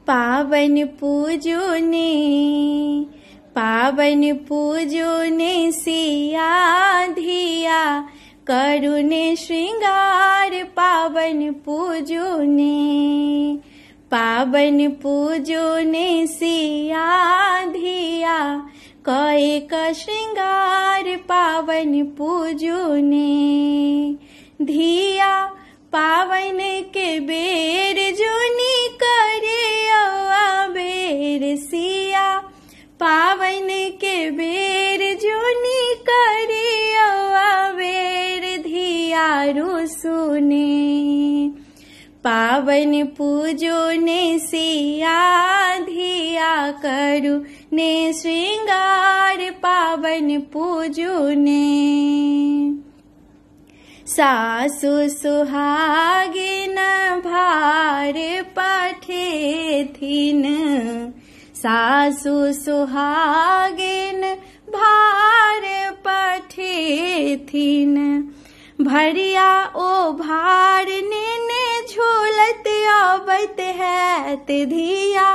पावन पूजोने पावन पूजोने सिया धिया करुणे श्रृंगार पावन पूजोने पावन पूजोने सिया धिया कएक श्रृंगार पावन पूजोने धिया पावन के बेर जोनी करे बेर सिया पावन के बेर जोनी करे बेर धिया रुसुने पावन पूजोने सिया धिया करुणे श्रृंगार पावन पूजोने सासु सुहागिन भार पठेथिन सासु सुहागिन भार पठेथिन भरिया ओ भार नेने झूलत आवत हैत धिया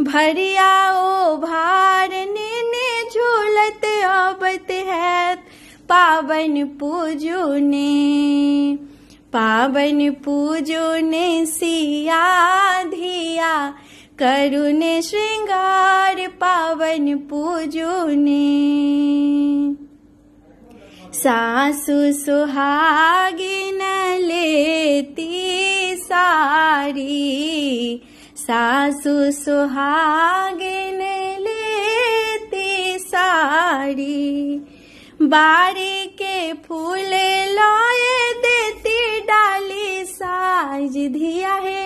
भरिया ओ भार नेने झूलत आवत हैत पावन पूजोने सिया धिया करुणे श्रृंगार पावन पूजोने सासु सुहागिन लेती सारी सासु सुहागिन लेती सारी बारी के फूल लाए देती डाली साज धिया है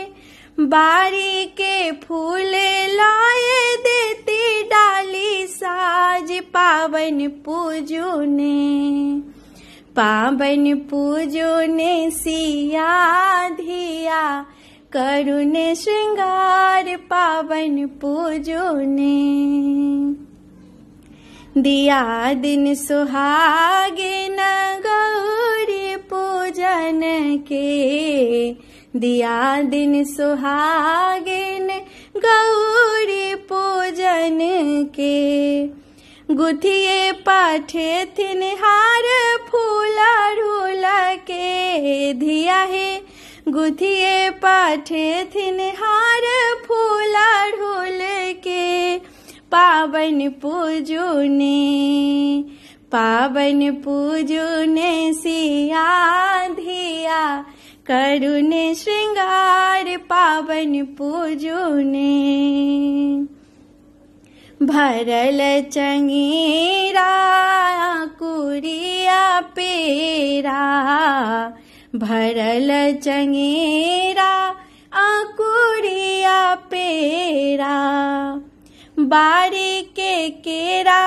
बारी के फूल लाए देती डाली साज पावन पूजोने सिया धिया करुणे श्रृंगार पावन पूजोने दिया दिन सुहागिन गौरी पूजन के दिया दिन सुहागिन गौरी पूजन के गुथिये पाठेथिन हार फूला ढूला के धिया है गुथिये पाठेथिन हार फूला ढूल के पावन पूजोने सिया धिया करुणे श्रृंगार पावन पूजोने भरल चंगेरा कुरिया पेरा भरल चंगेरा आकुरिया पेरा बारी के केरा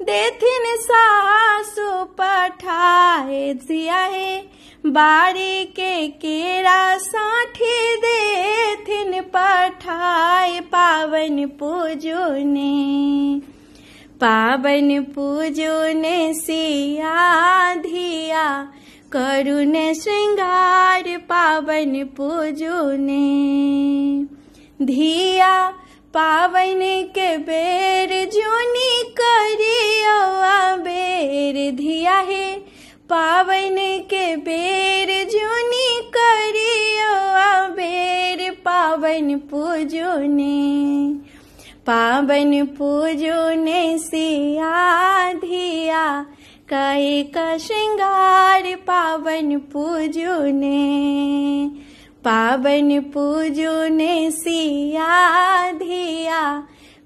देथिन सासु पठाए दिया है बारी के केरा साठी देथिन पठाए पावन पूजोने सिया धिया करुणे श्रृंगार पावन पूजोने धिया पावन के बेर जोनी करियो बेर धिया है पावन के बेर जोनी करियो बेर पावन पूजोने सिया धिया कएक श्रृंगार पावन पूजोने सिया धिया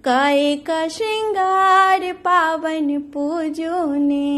कएक श्रृंगार पावन पूजोने।